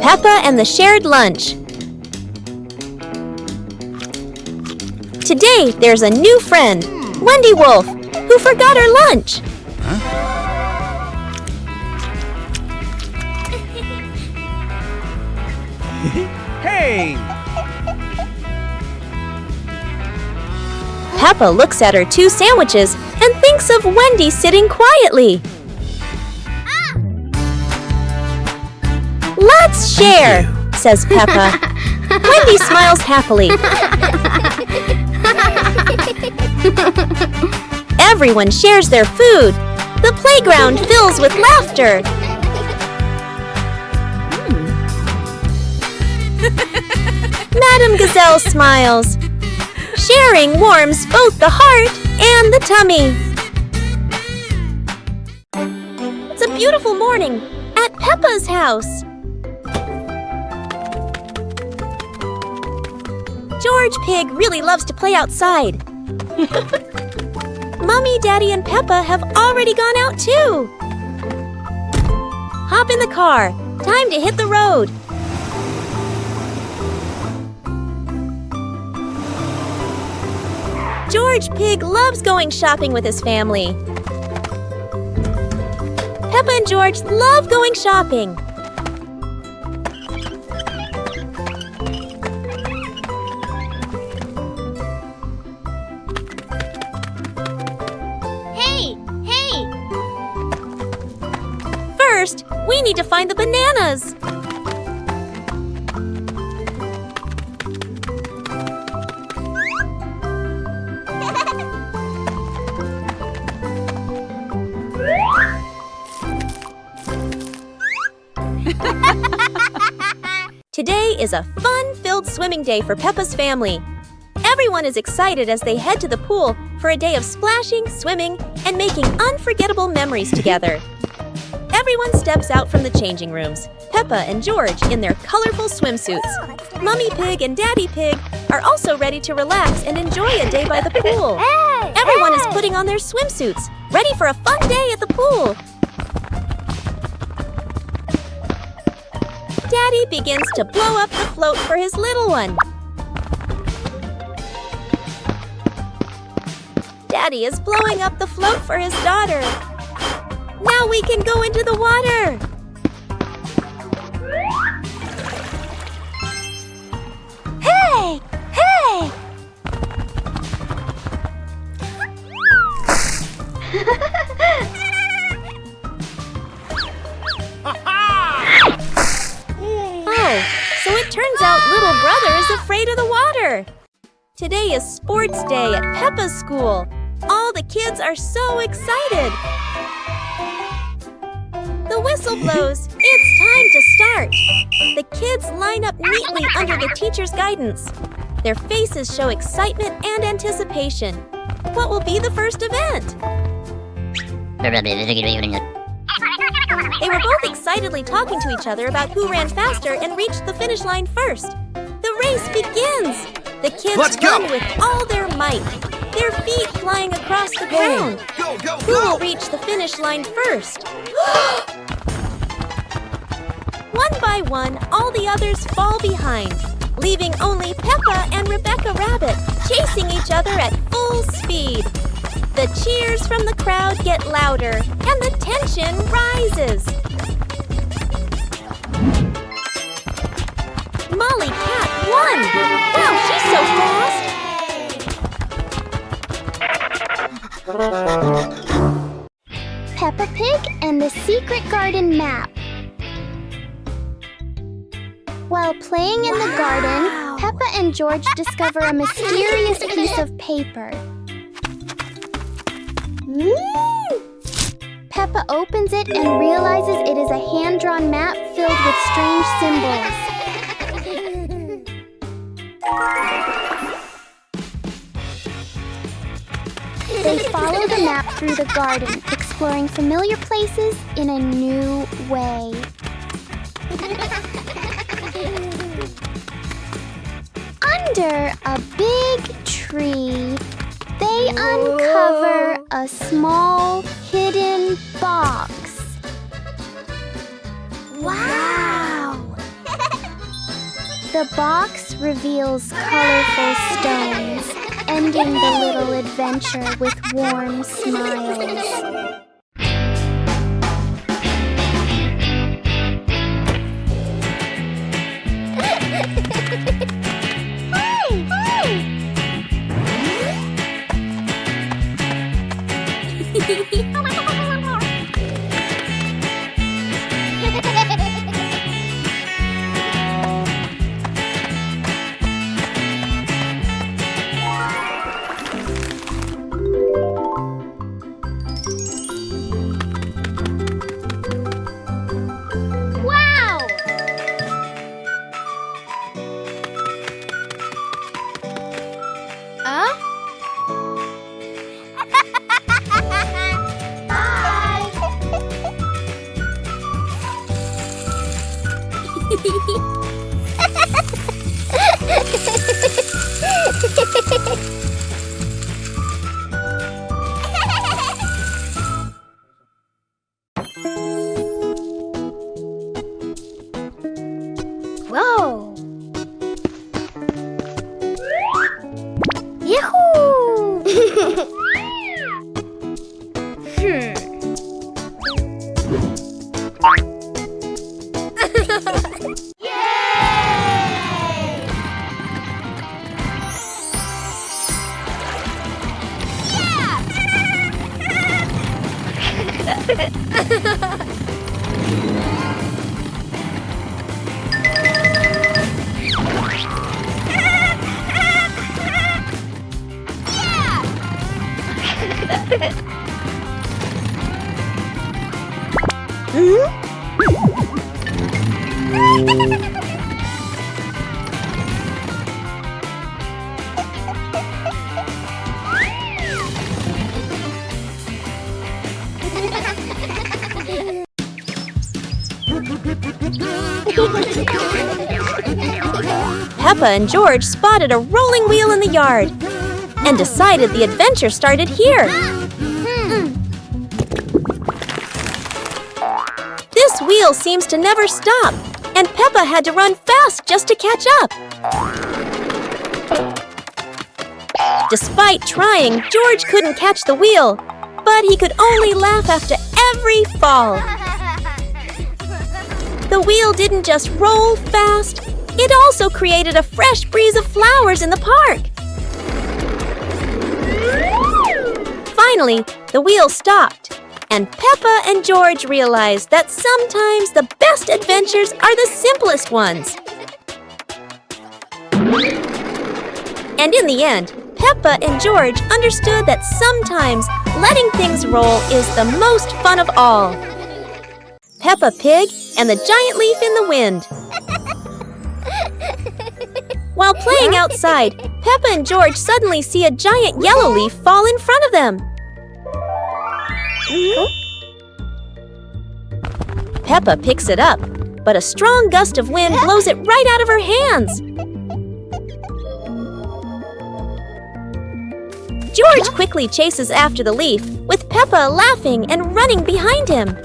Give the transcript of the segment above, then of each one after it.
Peppa and the Shared Lunch. Today, there's a new friend, Wendy Wolf, who forgot her lunch. Hey! Peppa looks at her 2 sandwiches and thinks of Wendy sitting quietly. Let's share, says Peppa. Wendy smiles happily. Everyone shares their food. The playground fills with laughter. Madame Gazelle smiles. Sharing warms both the heart and the tummy. It's a beautiful morning at Peppa's house. George Pig really loves to play outside. Mommy, Daddy, and Peppa have already gone out too. Hop in the car. Time to hit the road. George Pig loves going shopping with his family. Peppa and George love going shopping. Hey! First, we need to find the bananas. Today is a fun-filled swimming day for Peppa's family. Everyone is excited as they head to the pool for a day of splashing, swimming, and making unforgettable memories together. Everyone steps out from the changing rooms, Peppa and George in their colorful swimsuits. Mummy Pig and Daddy Pig are also ready to relax and enjoy a day by the pool. Everyone is putting on their swimsuits, ready for a fun day at the pool. Daddy begins to blow up the float for his little one. Daddy is blowing up the float for his daughter. Now we can go into the water. Hey! Oh, so it turns out little brother is afraid of the water. Today is sports day at Peppa's school. All the kids are so excited. The whistle blows. It's time to start. The kids line up neatly under the teacher's guidance. Their faces show excitement and anticipation. What will be the first event? They were both excitedly talking to each other about who ran faster and reached the finish line first. The race begins. The kids run with all their might, their feet flying across the ground. Who will reach the finish line first? One by one, all the others fall behind, leaving only Peppa and Rebecca Rabbit chasing each other at full speed. The cheers from the crowd get louder, and the tension rises. Molly Cat won! Wow, she's so fast! Peppa Pig and the Secret Garden Map. While playing in the garden, Peppa and George discover a mysterious piece of paper. Peppa opens it and realizes it is a hand-drawn map filled with strange symbols. They follow the map through the garden, exploring familiar places in a new way. Under a big tree, they uncover a small hidden box. Wow! The box reveals colorful stones, ending the little adventure with warm smiles. Whoa! Yahoo! Peppa and George spotted a rolling wheel in the yard and decided the adventure started here. This wheel seems to never stop, and Peppa had to run fast just to catch up. Despite trying, George couldn't catch the wheel, but he could only laugh after every fall. The wheel didn't just roll fast, it also created a fresh breeze of flowers in the park. Finally, the wheel stopped, and Peppa and George realized that sometimes the best adventures are the simplest ones. And in the end, Peppa and George understood that sometimes letting things roll is the most fun of all. Peppa Pig and the Giant Leaf in the Wind. While playing outside, Peppa and George suddenly see a giant yellow leaf fall in front of them. Peppa picks it up, but a strong gust of wind blows it right out of her hands. George quickly chases after the leaf, with Peppa laughing and running behind him.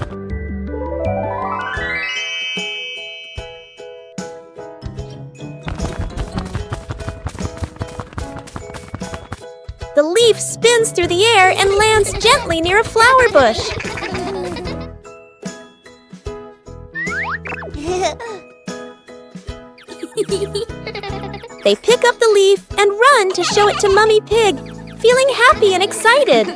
The leaf spins through the air and lands gently near a flower bush. They pick up the leaf and run to show it to Mummy Pig, feeling happy and excited.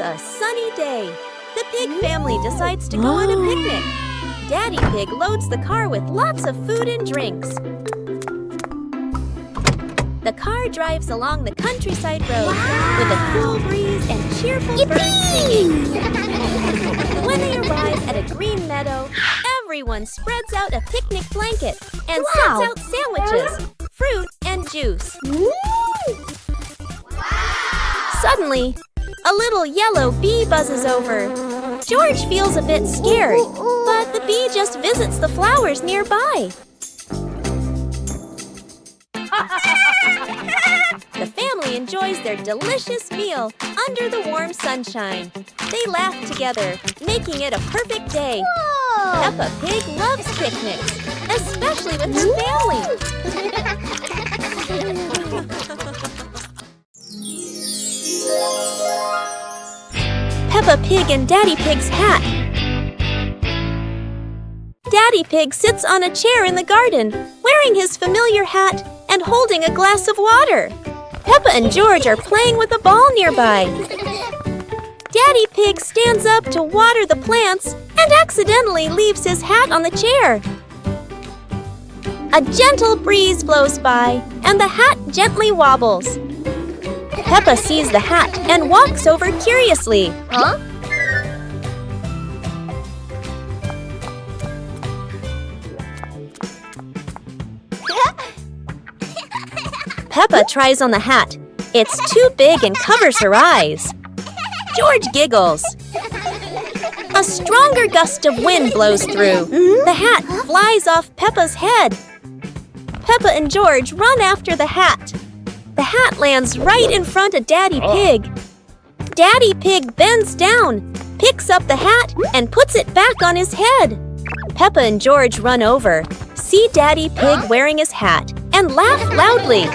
a sunny day. The pig family decides to go on a picnic. Daddy Pig loads the car with lots of food and drinks. The car drives along the countryside road with a cool breeze and cheerful birds singing. When they arrive at a green meadow, everyone spreads out a picnic blanket and sets out sandwiches, fruit, and juice. Suddenly, a little yellow bee buzzes over. George feels a bit scared, but the bee just visits the flowers nearby. The family enjoys their delicious meal under the warm sunshine. They laugh together, making it a perfect day. Peppa Pig loves picnics, especially with her family. Peppa Pig and Daddy Pig's hat. Daddy Pig sits on a chair in the garden, wearing his familiar hat and holding a glass of water. Peppa and George are playing with a ball nearby. Daddy Pig stands up to water the plants and accidentally leaves his hat on the chair. A gentle breeze blows by and the hat gently wobbles. Peppa sees the hat and walks over curiously. Huh? Peppa tries on the hat. It's too big and covers her eyes. George giggles. A stronger gust of wind blows through. The hat flies off Peppa's head. Peppa and George run after the hat. The hat lands right in front of Daddy Pig. Daddy Pig bends down, picks up the hat, and puts it back on his head. Peppa and George run over, see Daddy Pig wearing his hat, and laugh loudly.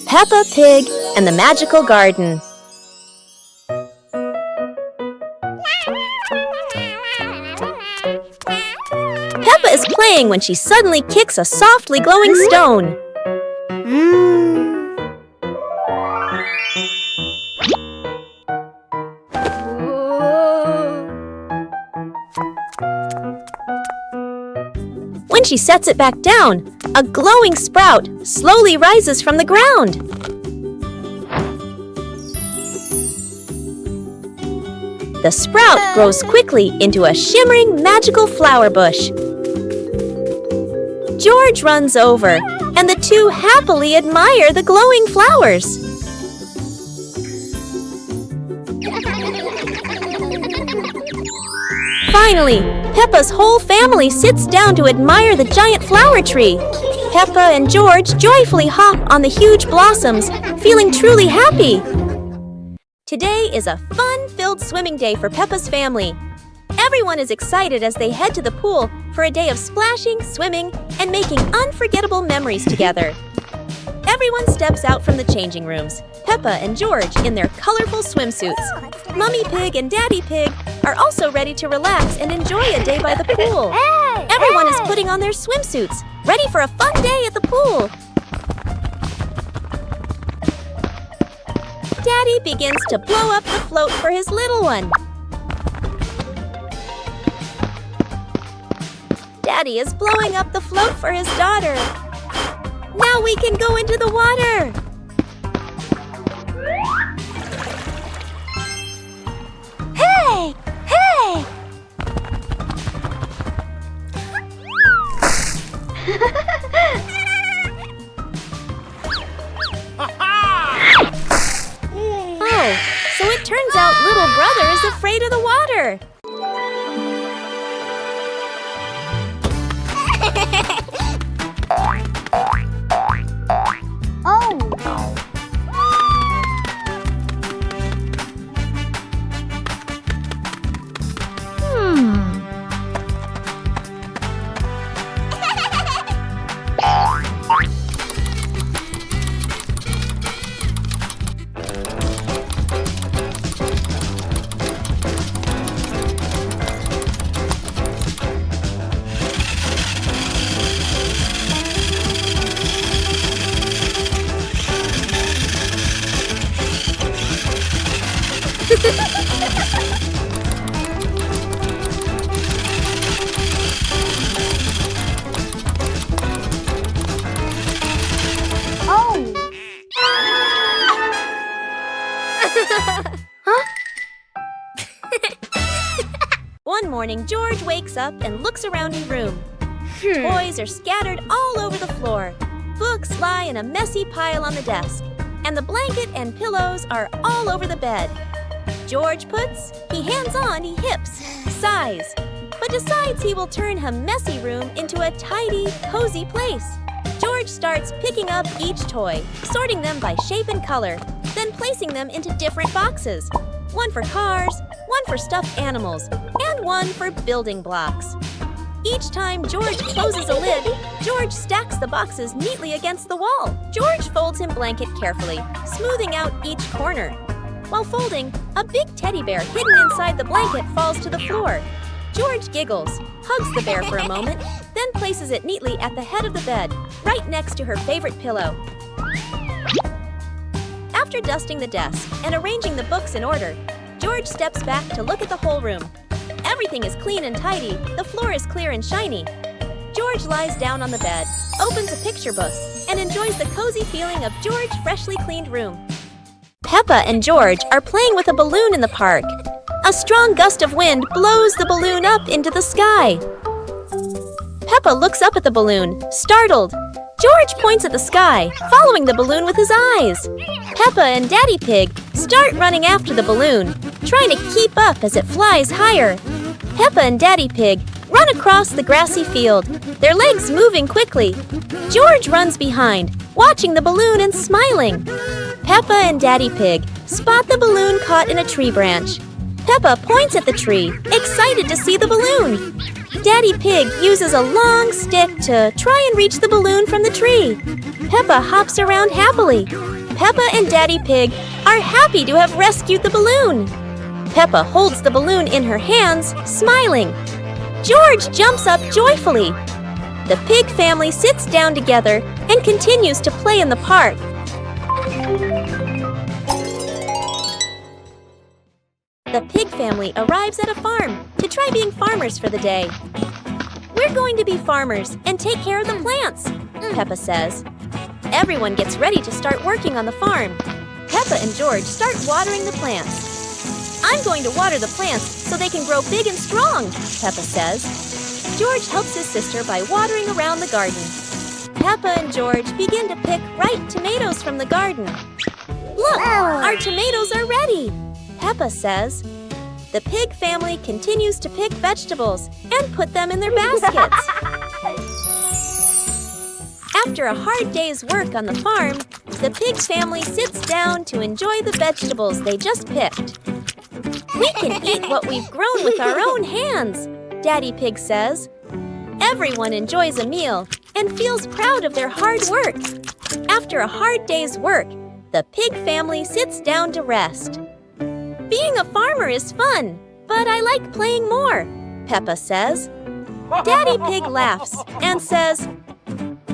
Peppa Pig and the Magical Garden. Peppa is playing when she suddenly kicks a softly glowing stone. When she sets it back down, a glowing sprout slowly rises from the ground. The sprout grows quickly into a shimmering magical flower bush. George runs over, and the two happily admire the glowing flowers. Finally, Peppa's whole family sits down to admire the giant flower tree. Peppa and George joyfully hop on the huge blossoms, feeling truly happy. Today is a fun-filled swimming day for Peppa's family. Everyone is excited as they head to the pool for a day of splashing, swimming, and making unforgettable memories together. Everyone steps out from the changing rooms, Peppa and George in their colorful swimsuits. Mummy Pig and Daddy Pig are also ready to relax and enjoy a day by the pool. Everyone is putting on their swimsuits, ready for a fun day at the pool. Daddy begins to blow up the float for his little one. Daddy is blowing up the float for his daughter. Now we can go into the water. Hey! Hey! Oh, so it turns out little brother is afraid of the water. Oh! Huh? One morning, George wakes up and looks around his room. Toys are scattered all over the floor. Books lie in a messy pile on the desk. And the blanket and pillows are all over the bed. George puts, he hands on, he hips, sighs, but decides he will turn her messy room into a tidy, cozy place. George starts picking up each toy, sorting them by shape and color, then placing them into different boxes. One for cars, one for stuffed animals, and one for building blocks. Each time George closes a lid, George stacks the boxes neatly against the wall. George folds his blanket carefully, smoothing out each corner. While folding, a big teddy bear hidden inside the blanket falls to the floor. George giggles, hugs the bear for a moment, then places it neatly at the head of the bed, right next to her favorite pillow. After dusting the desk and arranging the books in order, George steps back to look at the whole room. Everything is clean and tidy, the floor is clear and shiny. George lies down on the bed, opens a picture book, and enjoys the cozy feeling of George's freshly cleaned room. Peppa and George are playing with a balloon in the park. A strong gust of wind blows the balloon up into the sky. Peppa looks up at the balloon, startled. George points at the sky, following the balloon with his eyes. Peppa and Daddy Pig start running after the balloon, trying to keep up as it flies higher. Peppa and Daddy Pig run across the grassy field, their legs moving quickly. George runs behind, watching the balloon and smiling. Peppa and Daddy Pig spot the balloon caught in a tree branch. Peppa points at the tree, excited to see the balloon. Daddy Pig uses a long stick to try and reach the balloon from the tree. Peppa hops around happily. Peppa and Daddy Pig are happy to have rescued the balloon. Peppa holds the balloon in her hands, smiling. George jumps up joyfully. The pig family sits down together and continues to play in the park. The pig family arrives at a farm to try being farmers for the day. We're going to be farmers and take care of the plants, Peppa says. Everyone gets ready to start working on the farm. Peppa and George start watering the plants. I'm going to water the plants so they can grow big and strong, Peppa says. George helps his sister by watering around the garden. Peppa and George begin to pick ripe tomatoes from the garden. Look, our tomatoes are ready, Peppa says. The pig family continues to pick vegetables and put them in their baskets. After a hard day's work on the farm, the pig family sits down to enjoy the vegetables they just picked. We can eat what we've grown with our own hands, Daddy Pig says. Everyone enjoys a meal and feels proud of their hard work. After a hard day's work, the pig family sits down to rest. Being a farmer is fun, but I like playing more, Peppa says. Daddy Pig laughs and says,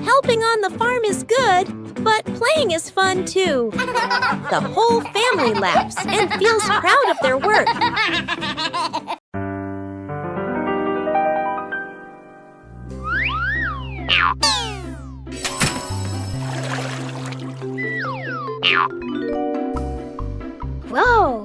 helping on the farm is good, but playing is fun too. The whole family laughs and feels proud of their work. Whoa!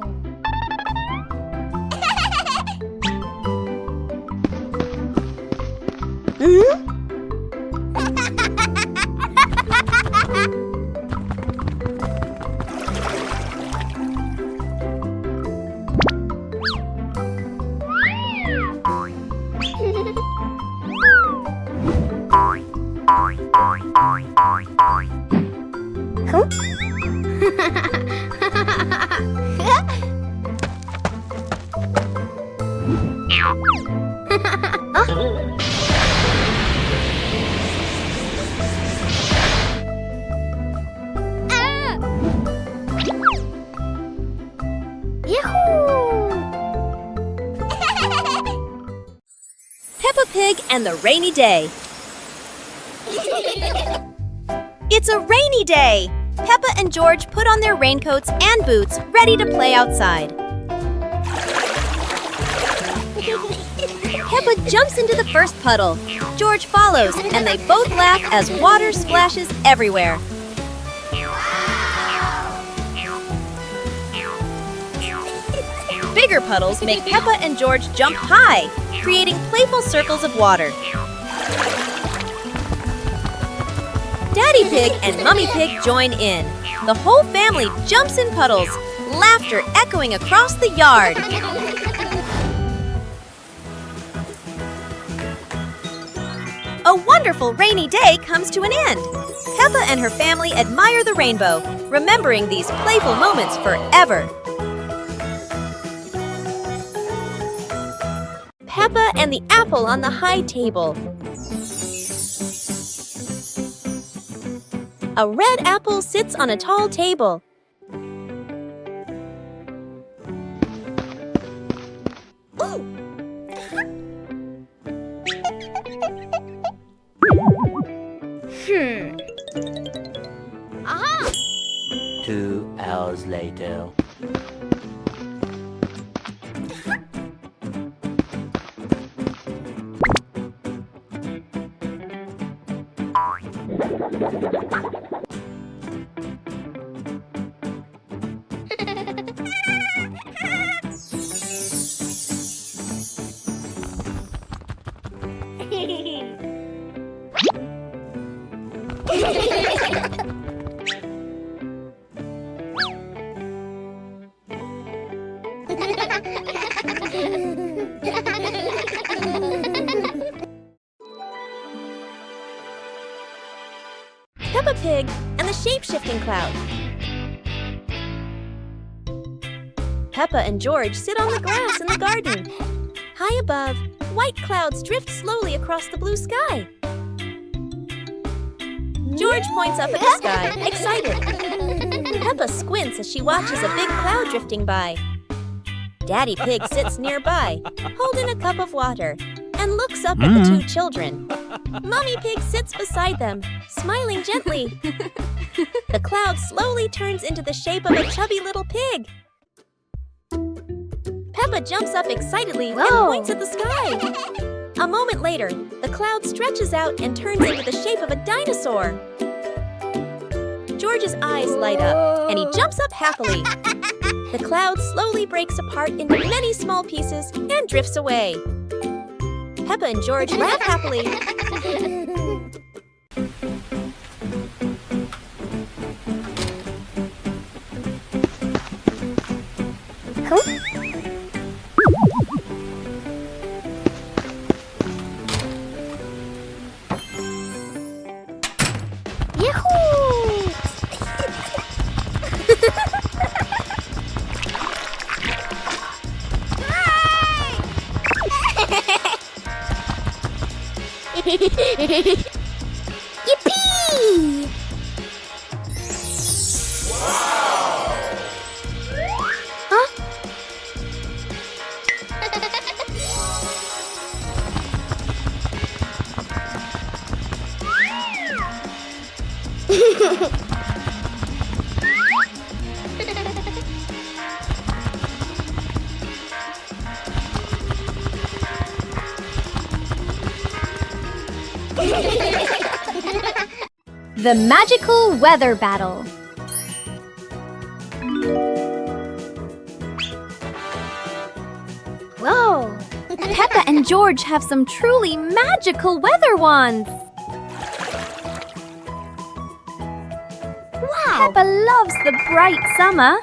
Peppa Pig and the Rainy Day. It's a rainy day! Peppa and George put on their raincoats and boots, ready to play outside. Peppa jumps into the first puddle. George follows, and they both laugh as water splashes everywhere. Bigger puddles make Peppa and George jump high, creating playful circles of water. Daddy Pig and Mummy Pig join in. The whole family jumps in puddles, laughter echoing across the yard. A wonderful rainy day comes to an end. Peppa and her family admire the rainbow, remembering these playful moments forever. Peppa and the apple on the high table. A red apple sits on a tall table. Ooh. 2 hours later. Peppa Pig and the shape-shifting cloud. Peppa and George sit on the grass in the garden. High above, white clouds drift slowly across the blue sky. George points up at the sky, excited. Peppa squints as she watches a big cloud drifting by. Daddy Pig sits nearby, holding a cup of water, and looks up at the two children. Mummy Pig sits beside them, smiling gently. The cloud slowly turns into the shape of a chubby little pig. Peppa jumps up excitedly and points at the sky. A moment later, the cloud stretches out and turns into the shape of a dinosaur. George's eyes light up, and he jumps up happily. The cloud slowly breaks apart into many small pieces and drifts away. Peppa and George laugh happily. Yippee! Huh? The Magical Weather Battle. Whoa! Peppa and George have some truly magical weather wands. Wow! Peppa loves the bright summer.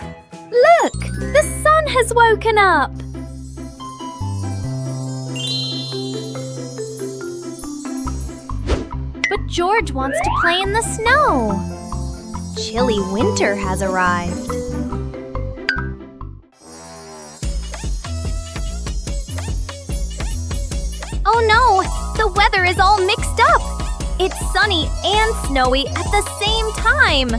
Look! The sun has woken up. But George wants to play in the snow. Chilly winter has arrived. Oh no! The weather is all mixed up! It's sunny and snowy at the same time!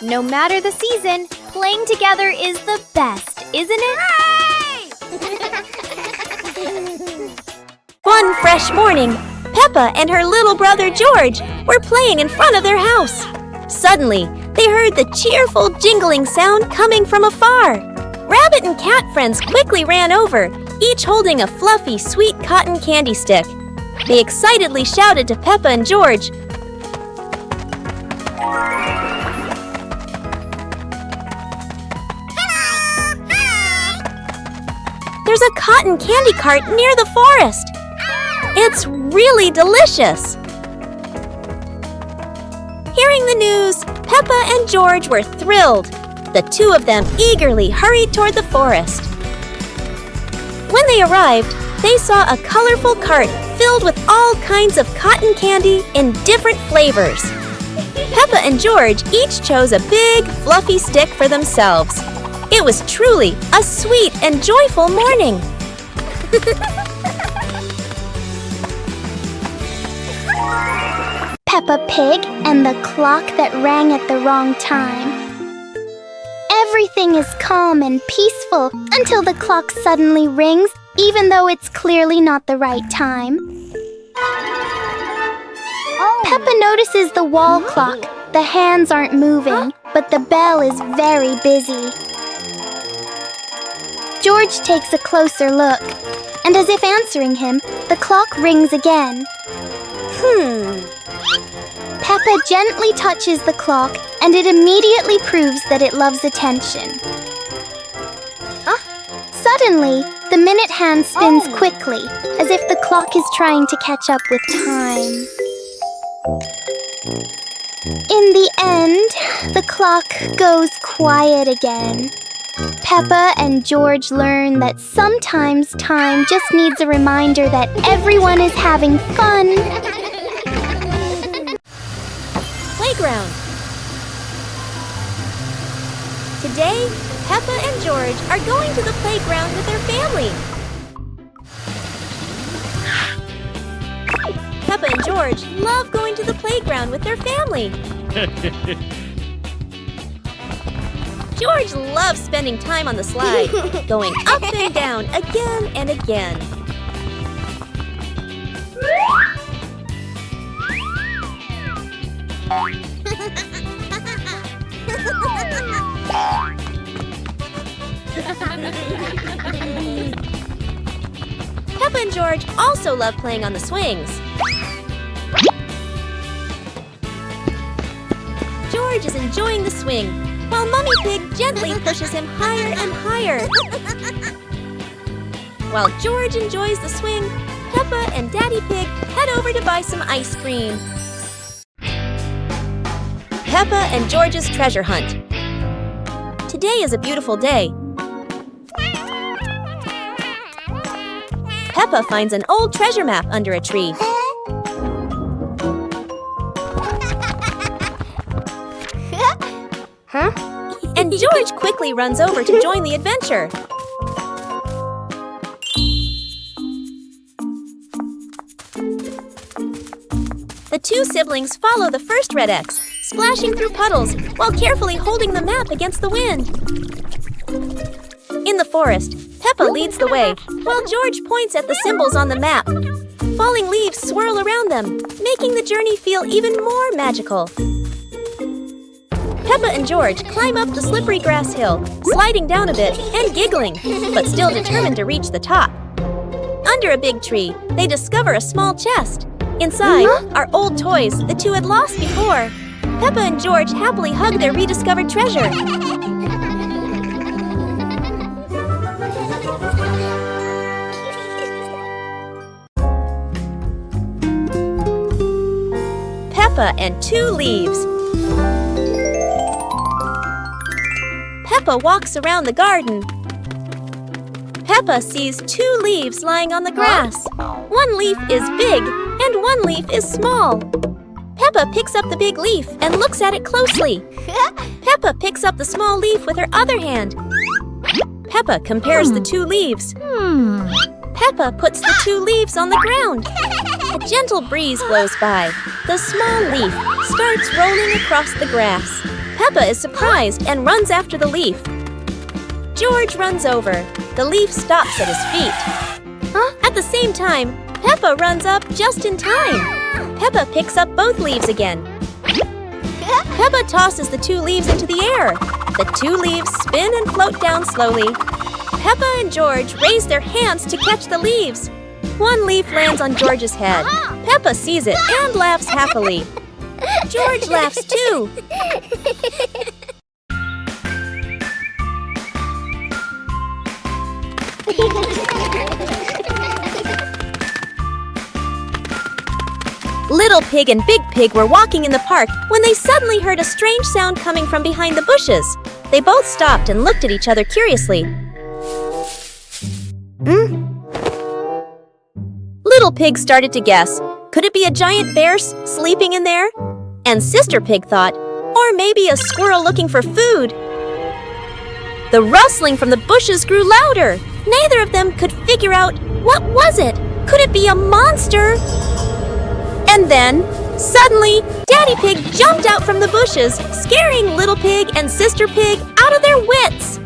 No matter the season, playing together is the best, isn't it? One fresh morning, Peppa and her little brother George were playing in front of their house. Suddenly, they heard the cheerful jingling sound coming from afar. Rabbit and cat friends quickly ran over, each holding a fluffy, sweet cotton candy stick. They excitedly shouted to Peppa and George, "There's a cotton candy cart near the forest. It's really delicious." Hearing the news, Peppa and George were thrilled. The two of them eagerly hurried toward the forest. When they arrived, they saw a colorful cart filled with all kinds of cotton candy in different flavors. Peppa and George each chose a big, fluffy stick for themselves. It was truly a sweet and joyful morning. Peppa Pig and the clock that rang at the wrong time. Everything is calm and peaceful until the clock suddenly rings, even though it's clearly not the right time. Peppa notices the wall clock. The hands aren't moving, but the bell is very busy. George takes a closer look, and as if answering him, the clock rings again. Peppa gently touches the clock, and it immediately proves that it loves attention. Suddenly, the minute hand spins quickly, as if the clock is trying to catch up with time. In the end, the clock goes quiet again. Peppa and George learn that sometimes time just needs a reminder that everyone is having fun. Playground. Today, Peppa and George are going to the playground with their family. Peppa and George love going to the playground with their family. George loves spending time on the slide, going up and down again and again. Peppa and George also love playing on the swings. George is enjoying the swing, while Mummy Pig gently pushes him higher and higher. While George enjoys the swing, Peppa and Daddy Pig head over to buy some ice cream. Peppa and George's treasure hunt. Today is a beautiful day. Peppa finds an old treasure map under a tree. And George quickly runs over to join the adventure. The two siblings follow the first red X, splashing through puddles while carefully holding the map against the wind. In the forest, Peppa leads the way, while George points at the symbols on the map. Falling leaves swirl around them, making the journey feel even more magical. Peppa and George climb up the slippery grass hill, sliding down a bit and giggling, but still determined to reach the top. Under a big tree, they discover a small chest. Inside are old toys the two had lost before. Peppa and George happily hug their rediscovered treasure. Peppa and two leaves. Peppa walks around the garden. Peppa sees two leaves lying on the grass. One leaf is big and one leaf is small. Peppa picks up the big leaf and looks at it closely. Peppa picks up the small leaf with her other hand. Peppa compares the two leaves. Peppa puts the two leaves on the ground. A gentle breeze blows by. The small leaf starts rolling across the grass. Peppa is surprised and runs after the leaf. George runs over. The leaf stops at his feet. At the same time, Peppa runs up just in time. Peppa picks up both leaves again. Peppa tosses the 2 leaves into the air. The 2 leaves spin and float down slowly. Peppa and George raise their hands to catch the leaves. 1 leaf lands on George's head. Peppa sees it and laughs happily. George laughs too. Little Pig and Big Pig were walking in the park when they suddenly heard a strange sound coming from behind the bushes. They both stopped and looked at each other curiously. Little Pig started to guess. Could it be a giant bear sleeping in there? And Sister Pig thought, or maybe a squirrel looking for food. The rustling from the bushes grew louder. Neither of them could figure out, what was it? Could it be a monster? And then, suddenly, Daddy Pig jumped out from the bushes, scaring Little Pig and Sister Pig out of their wits.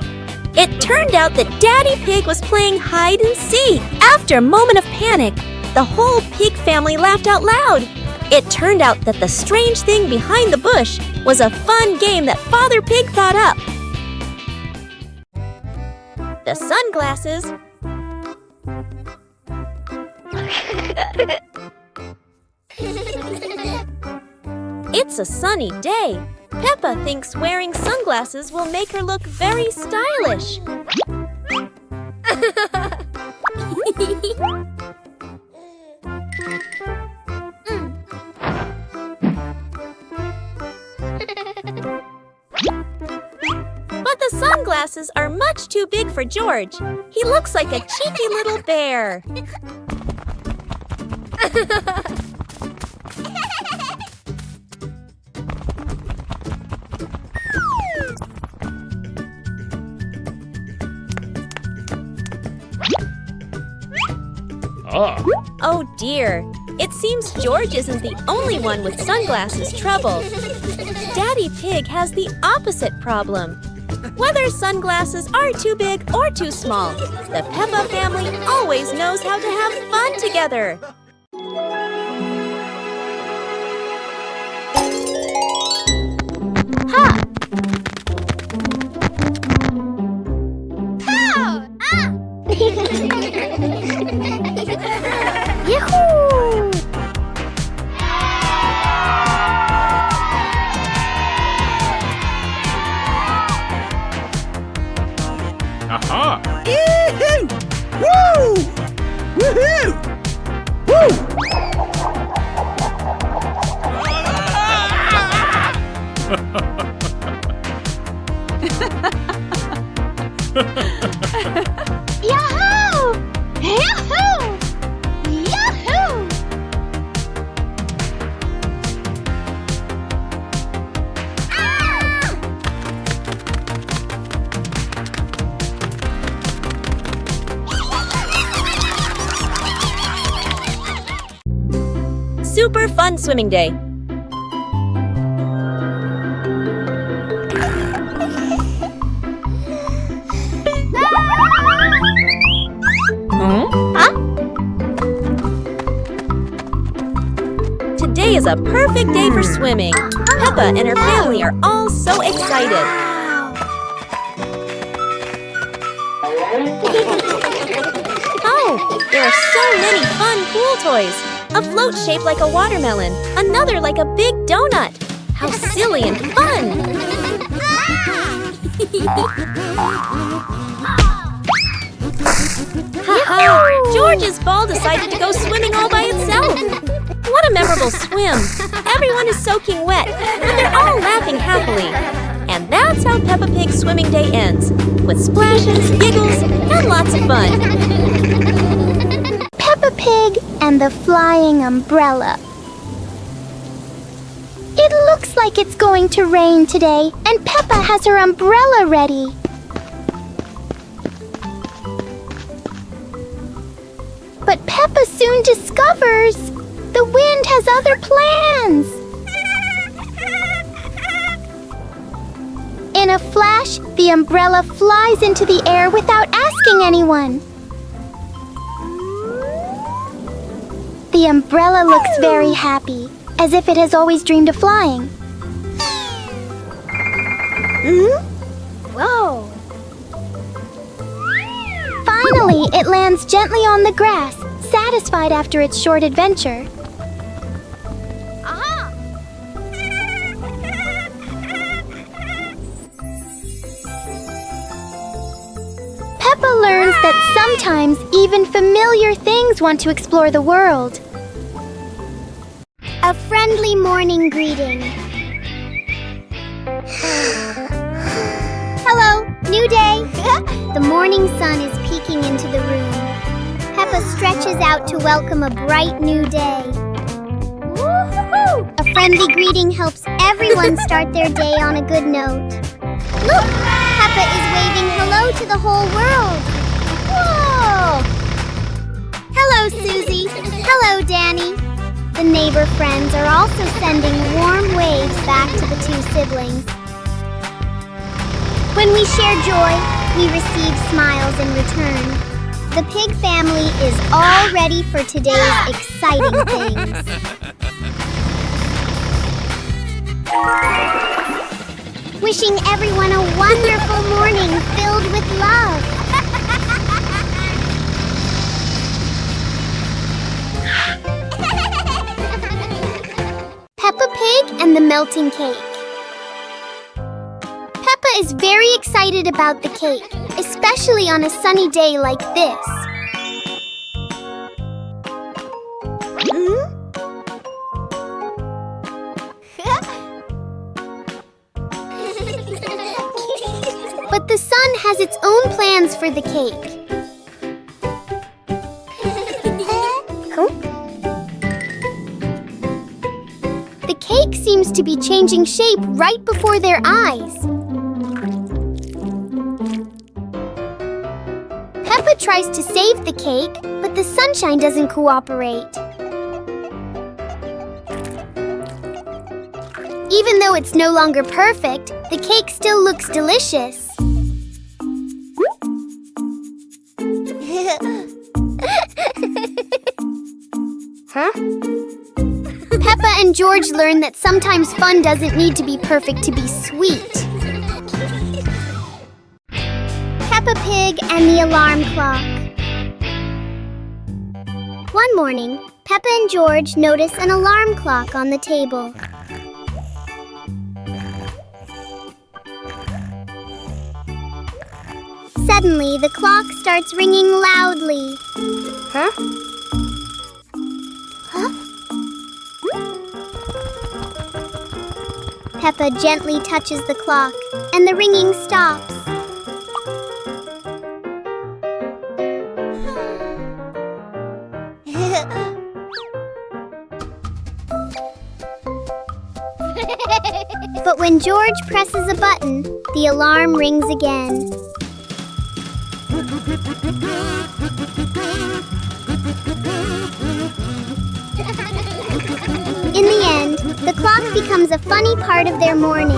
It turned out that Daddy Pig was playing hide and seek. After a moment of panic, the whole pig family laughed out loud. It turned out that the strange thing behind the bush was a fun game that Father Pig thought up. The sunglasses. It's a sunny day. Peppa thinks wearing sunglasses will make her look very stylish. But the sunglasses are much too big for George. He looks like a cheeky little bear. Oh dear, it seems George isn't the only one with sunglasses trouble. Daddy Pig has the opposite problem. Whether sunglasses are too big or too small, the Peppa family always knows how to have fun together. Ha! Yahoo! Aha! Yee-hoo! Woo! Woohoo! Woo! Yahoo! Yahoo! Yahoo! Super fun swimming day. Today is a perfect day for swimming. Peppa and her family are all so excited. Oh, there are so many fun pool toys. A float shaped like a watermelon, another like a big donut. How silly and fun! Ha-ha! George's ball decided to go swimming all by itself. What a memorable swim! Everyone is soaking wet, but they're all laughing happily. And that's how Peppa Pig's swimming day ends, with splashes, giggles, and lots of fun. Peppa Pig and the flying umbrella. It looks like it's going to rain today, and Peppa has her umbrella ready. But Peppa soon discovers the wind has other plans. In a flash, the umbrella flies into the air without asking anyone. The umbrella looks very happy, as if it has always dreamed of flying. Whoa! Finally, it lands gently on the grass, satisfied after its short adventure. Peppa learns that sometimes even familiar things want to explore the world. A friendly morning greeting. Hello, new day. The morning sun is peeking into the room. Peppa stretches out to welcome a bright new day. Woo-hoo-hoo! A friendly greeting helps everyone start their day on a good note. Look! Peppa is waving hello to the whole world. Whoa! Hello, Susie. Hello, Danny. The neighbor friends are also sending warm waves back to the two siblings. When we share joy, we receive smiles in return. The pig family is all ready for today's exciting things. Wishing everyone a wonderful morning filled with love. Peppa Pig and the melting cake. Peppa is very excited about the cake, especially on a sunny day like this. But the sun has its own plans for the cake. The cake seems to be changing shape right before their eyes. Peppa tries to save the cake, but the sunshine doesn't cooperate. Even though it's no longer perfect, the cake still looks delicious. Huh? Peppa and George learn that sometimes fun doesn't need to be perfect to be sweet. Peppa Pig and the alarm clock. One morning, Peppa and George notice an alarm clock on the table. Suddenly, the clock starts ringing loudly. Huh? Peppa gently touches the clock, and the ringing stops. But when George presses a button, the alarm rings again. In the end, the clock becomes a funny part of their morning.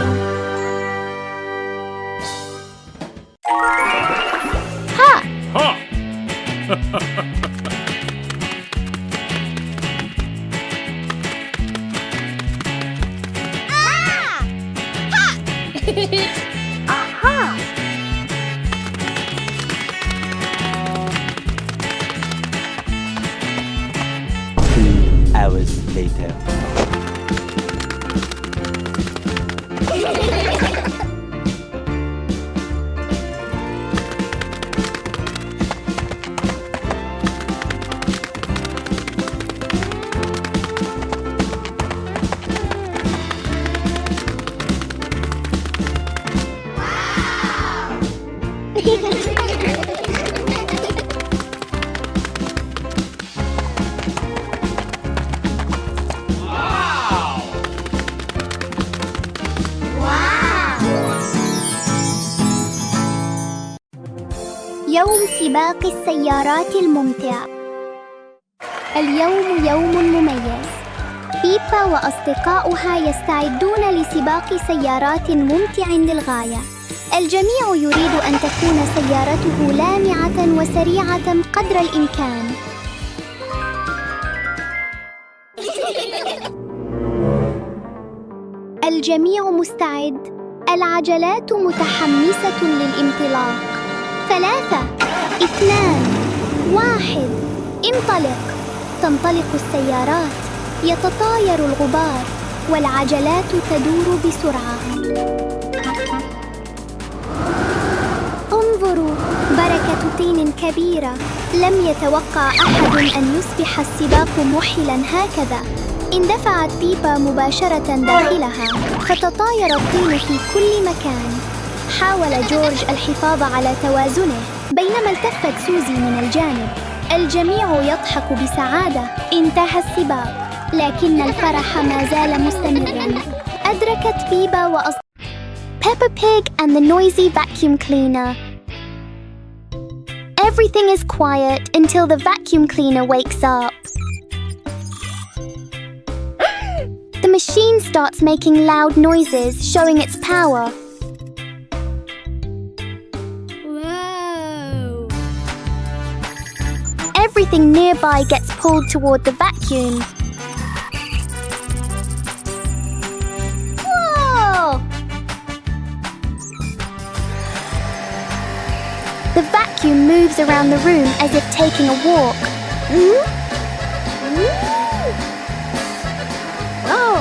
Ha! Ha! Aha! 2 hours later. يوم سباق السيارات الممتع. اليوم يوم مميز. بيبا وأصدقاؤها يستعدون لسباق سيارات ممتع للغاية. الجميع يريد أن تكون سيارته لامعة وسريعة قدر الإمكان. الجميع مستعد. العجلات متحمسة للانطلاق. 3 2 1 انطلق. تنطلق السيارات، يتطاير الغبار، والعجلات تدور بسرعة. انظروا، بركة طين كبيرة. لم يتوقع أحد أن يصبح السباق محلا هكذا. اندفعت بيبا مباشرة داخلها، فتطاير الطين في كل مكان. حاول جورج الحفاظ على توازنه، بينما التفت سوزي من الجانب. الجميع يضحك بسعادة. انتهى السباق، لكن الفرح ما زال مستمرا. أدركت بيبا Peppa Pig and the noisy vacuum cleaner. Everything is quiet until the vacuum cleaner wakes up. The machine starts making loud noises, showing its power. Whoa! Everything nearby gets pulled toward the vacuum. Whoa! The vacuum moves around the room as if taking a walk. Oh!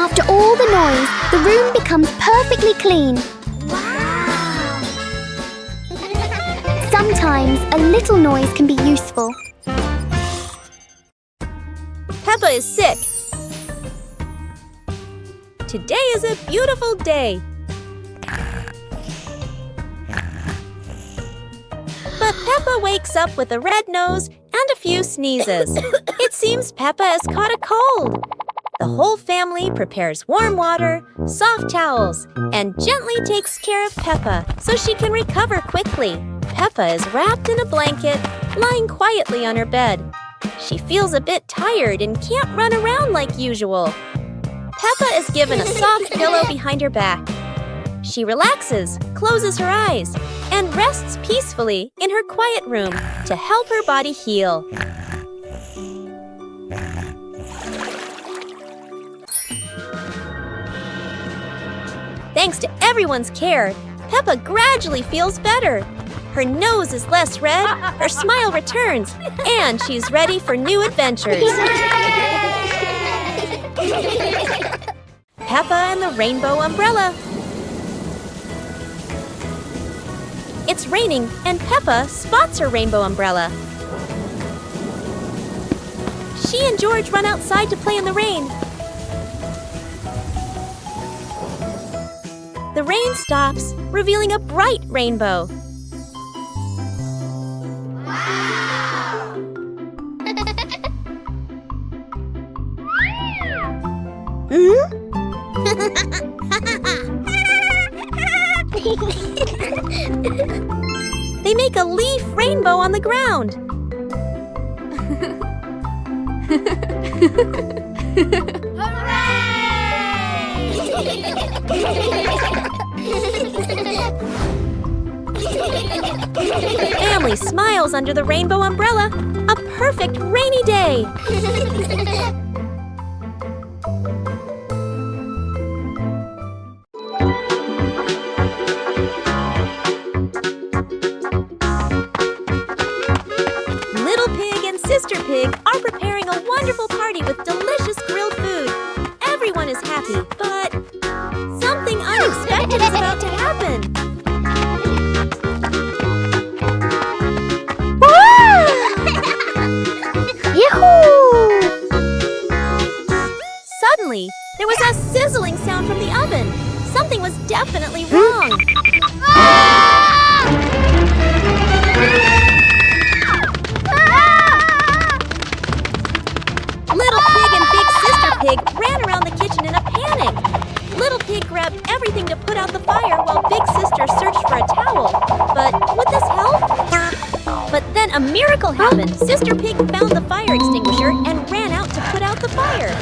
After all the noise, the room becomes perfectly clean. Wow! Sometimes a little noise can be useful. Peppa is sick. Today is a beautiful day. But Peppa wakes up with a red nose and a few sneezes. It seems Peppa has caught a cold. The whole family prepares warm water, soft towels, and gently takes care of Peppa so she can recover quickly. Peppa is wrapped in a blanket, lying quietly on her bed. She feels a bit tired and can't run around like usual. Peppa is given a soft pillow behind her back. She relaxes, closes her eyes, and rests peacefully in her quiet room to help her body heal. Thanks to everyone's care, Peppa gradually feels better. Her nose is less red, her smile returns, and she's ready for new adventures. Peppa and the Rainbow Umbrella. It's raining, and Peppa spots her rainbow umbrella. She and George run outside to play in the rain. The rain stops, revealing a bright rainbow. They make a leaf rainbow on the ground. The family smiles under the rainbow umbrella. A perfect rainy day. Sister Pig are preparing a wonderful party with delicious grilled food. Everyone is happy, but something unexpected is about to happen. Yahoo! Suddenly, there was a sizzling sound from the oven. Something was definitely wrong. Little Pig and Big Sister Pig ran around the kitchen in a panic. Little Pig grabbed everything to put out the fire while Big Sister searched for a towel. But would this help? But then a miracle happened. Sister Pig found the fire extinguisher and ran out to put out the fire.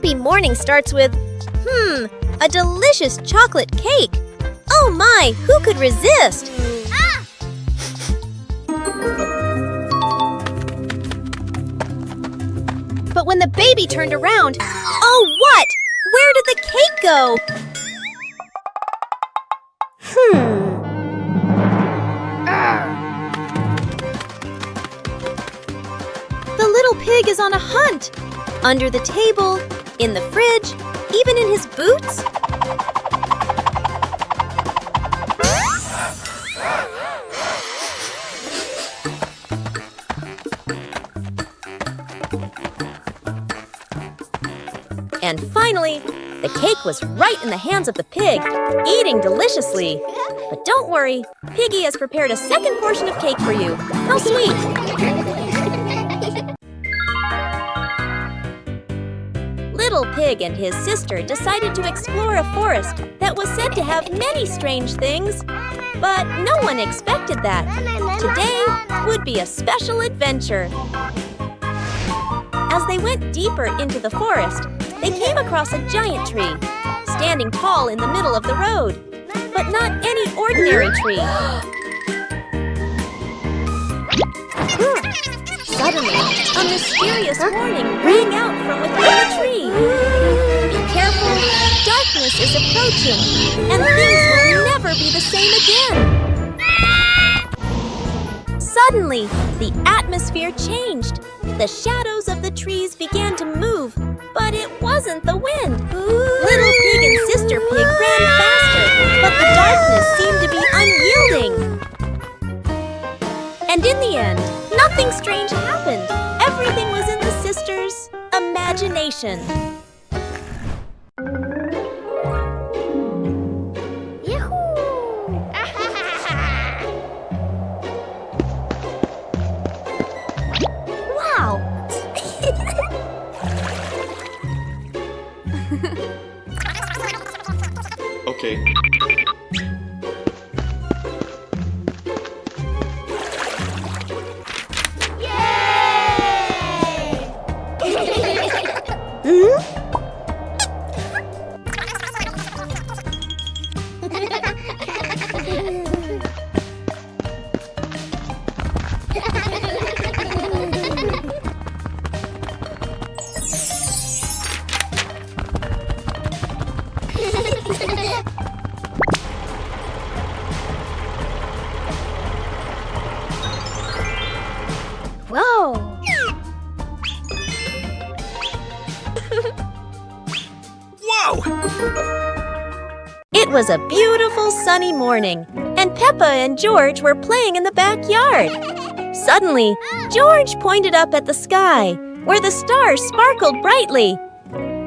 happy morning starts with, a delicious chocolate cake. Oh my, who could resist? But when the baby turned around, oh what? Where did the cake go? The little pig is on a hunt. Under the table, in the fridge, even in his boots. And finally, the cake was right in the hands of the pig, eating deliciously. But don't worry, Piggy has prepared a second portion of cake for you. How sweet! Little Pig and his sister decided to explore a forest that was said to have many strange things. But no one expected that. Today would be a special adventure. As they went deeper into the forest, they came across a giant tree, standing tall in the middle of the road. But not any ordinary tree. Suddenly, a mysterious warning rang out from within the tree. Be careful, darkness is approaching, and things will never be the same again. Suddenly, the atmosphere changed. The shadows of the trees began to move, but it wasn't the wind. Little Pig and Sister Pig ran faster, but the darkness seemed to be unyielding. And in the end, nothing strange happened. Everything was in the sisters' imagination. Wow! Okay. Whoa! It was a beautiful sunny morning, and Peppa and George were playing in the backyard. Suddenly, George pointed up at the sky, where the stars sparkled brightly.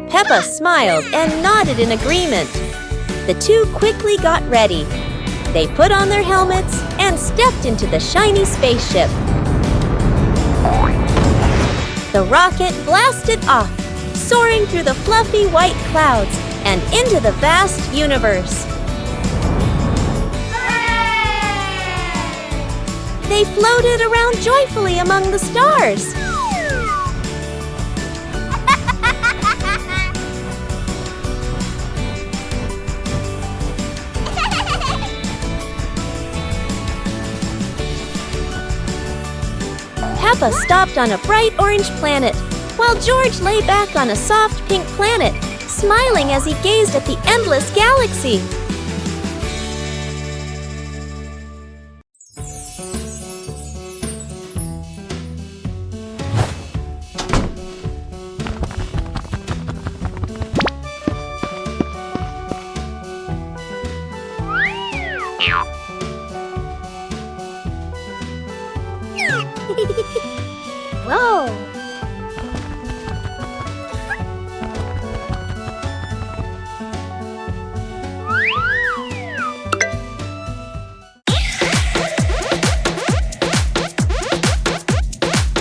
Peppa smiled and nodded in agreement. The two quickly got ready. They put on their helmets and stepped into the shiny spaceship. The rocket blasted off, soaring through the fluffy white clouds and into the vast universe. They floated around joyfully among the stars. Peppa stopped on a bright orange planet, while George lay back on a soft pink planet, smiling as he gazed at the endless galaxy. Whoa!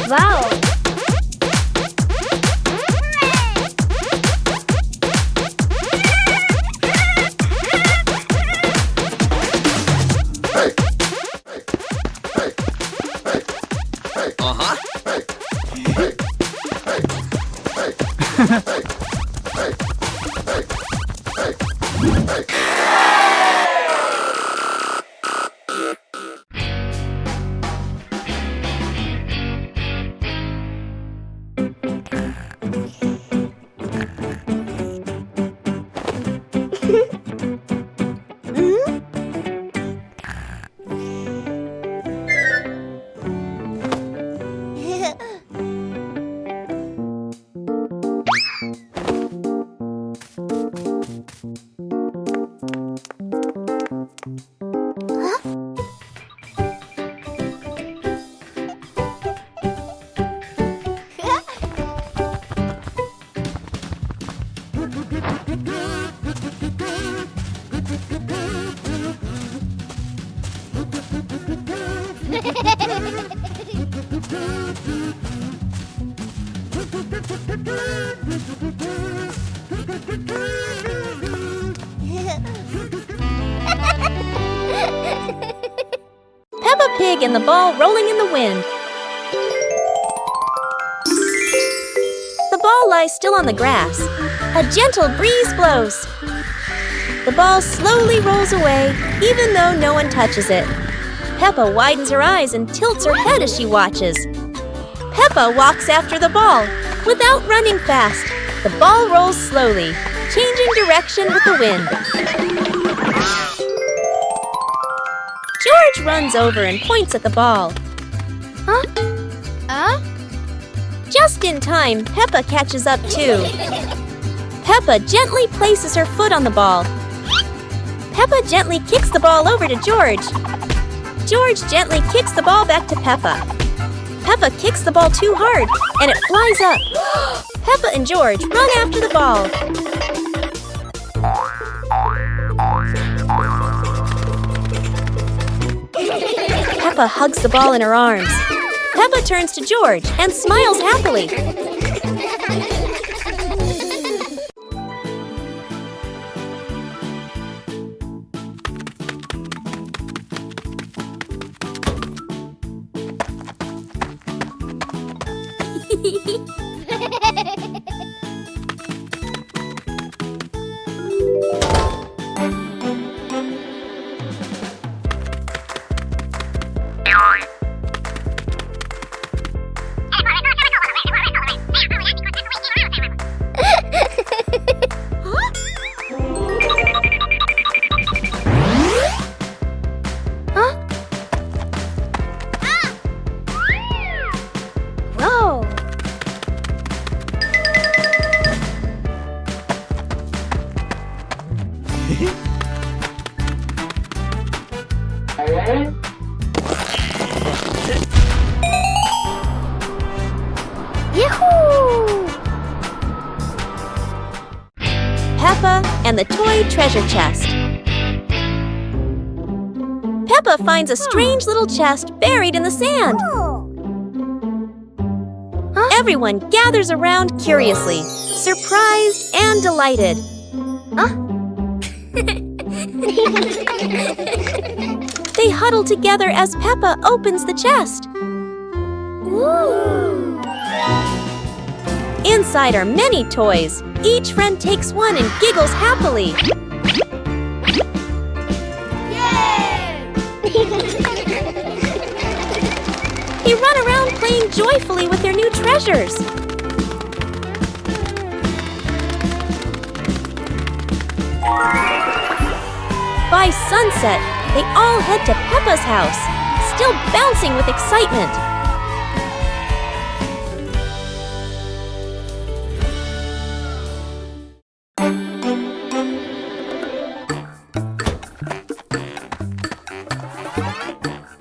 Wow! Peppa Pig and the ball rolling in the wind. The ball lies still on the grass. A gentle breeze blows. The ball slowly rolls away, even though no one touches it. Peppa widens her eyes and tilts her head as she watches. Peppa walks after the ball, without running fast. The ball rolls slowly, changing direction with the wind. George runs over and points at the ball. Just in time, Peppa catches up too. Peppa gently places her foot on the ball. Peppa gently kicks the ball over to George. George gently kicks the ball back to Peppa. Peppa kicks the ball too hard, and it flies up. Peppa and George run after the ball. Peppa hugs the ball in her arms. Peppa turns to George and smiles happily. Peppa and the toy treasure chest. Peppa finds a strange little chest buried in the sand. Everyone gathers around curiously, surprised and delighted. They huddle together as Peppa opens the chest. Inside are many toys. Each friend takes one and giggles happily. They run around playing joyfully with their new treasures. By sunset, they all head to Peppa's house, still bouncing with excitement.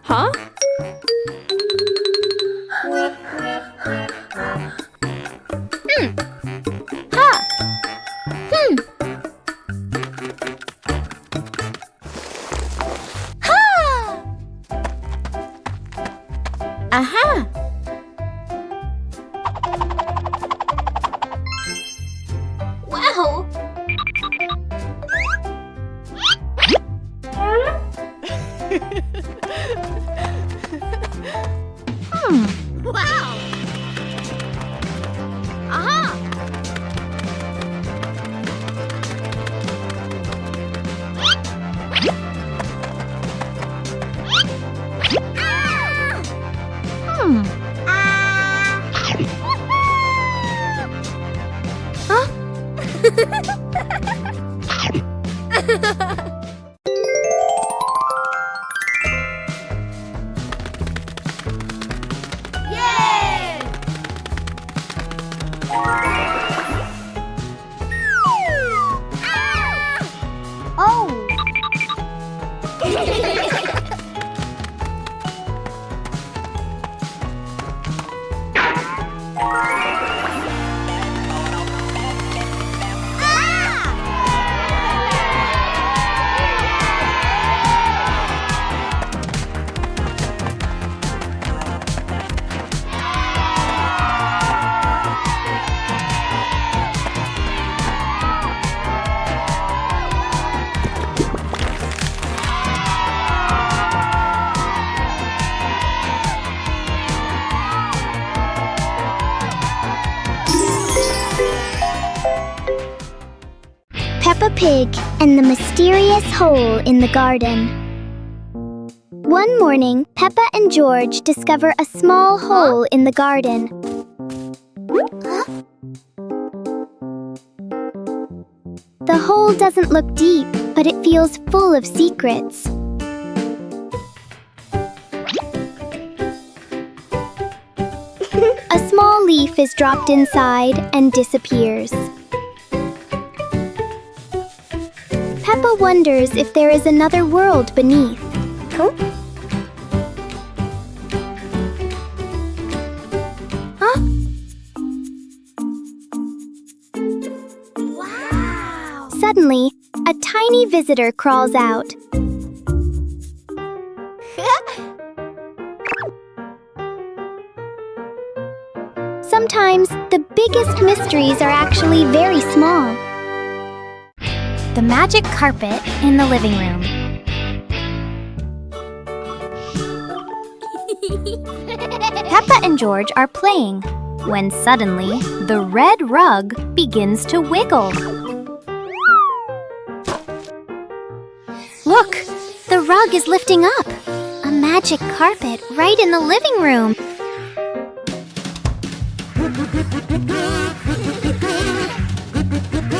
Huh? Aha! Wow! Wow! Aha! Peppa Pig and the Mysterious Hole in the Garden. One morning, Peppa and George discover a small hole in the garden. The hole doesn't look deep, but it feels full of secrets. A small leaf is dropped inside and disappears. Peppa wonders if there is another world beneath. Wow! Suddenly, a tiny visitor crawls out. Sometimes, the biggest mysteries are actually very small. The magic carpet in the living room. Peppa and George are playing when suddenly the red rug begins to wiggle. Look, the rug is lifting up. A magic carpet right in the living room.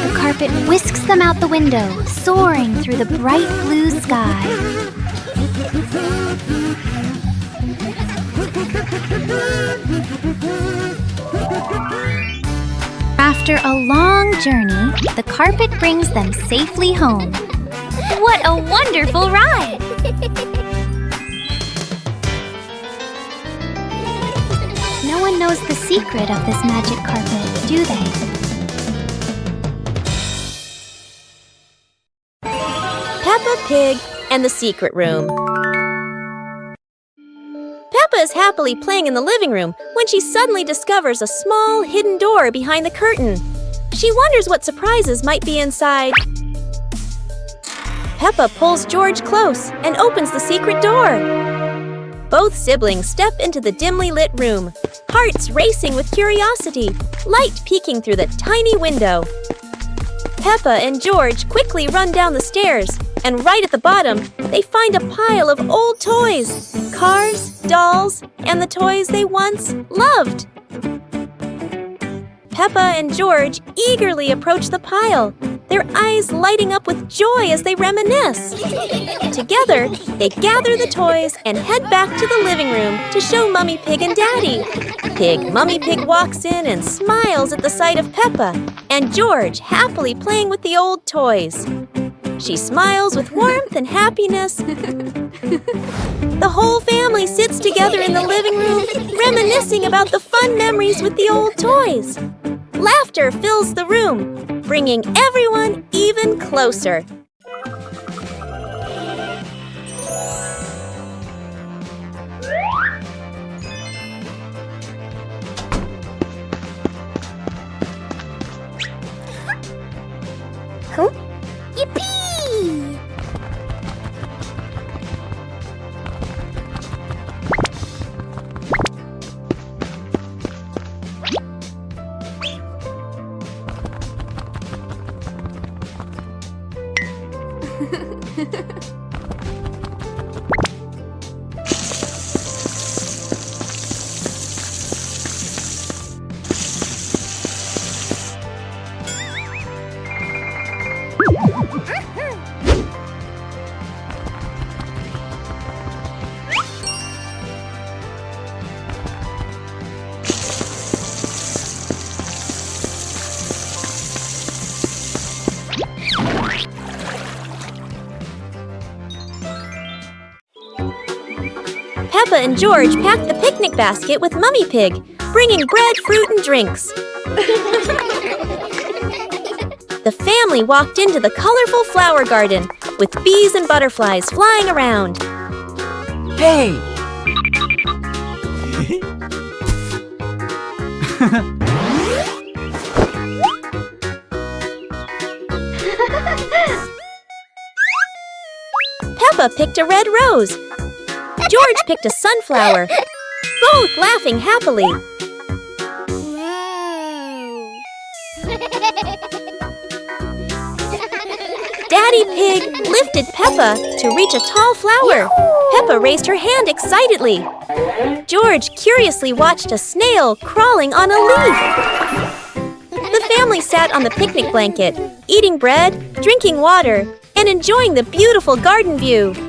The carpet whisks them out the window, soaring through the bright blue sky. After a long journey, the carpet brings them safely home. What a wonderful ride! No one knows the secret of this magic carpet, do they? Peppa Pig and the Secret Room. Peppa is happily playing in the living room when she suddenly discovers a small hidden door behind the curtain. She wonders what surprises might be inside. Peppa pulls George close and opens the secret door. Both siblings step into the dimly lit room, hearts racing with curiosity, light peeking through the tiny window. Peppa and George quickly run down the stairs, and right at the bottom, they find a pile of old toys, cars, dolls, and the toys they once loved. Peppa and George eagerly approach the pile, their eyes lighting up with joy as they reminisce. Together, they gather the toys and head back to the living room to show Mummy Pig and Daddy. Mummy Pig walks in and smiles at the sight of Peppa and George happily playing with the old toys. She smiles with warmth and happiness. The whole family sits together in the living room, reminiscing about the fun memories with the old toys. Laughter fills the room, bringing everyone even closer. Yippee! Peppa and George packed the picnic basket with Mummy Pig, bringing bread, fruit, and drinks. The family walked into the colorful flower garden with bees and butterflies flying around. Hey! Peppa picked a red rose. George picked a sunflower, both laughing happily. Daddy Pig lifted Peppa to reach a tall flower. Peppa raised her hand excitedly. George curiously watched a snail crawling on a leaf. The family sat on the picnic blanket, eating bread, drinking water, and enjoying the beautiful garden view.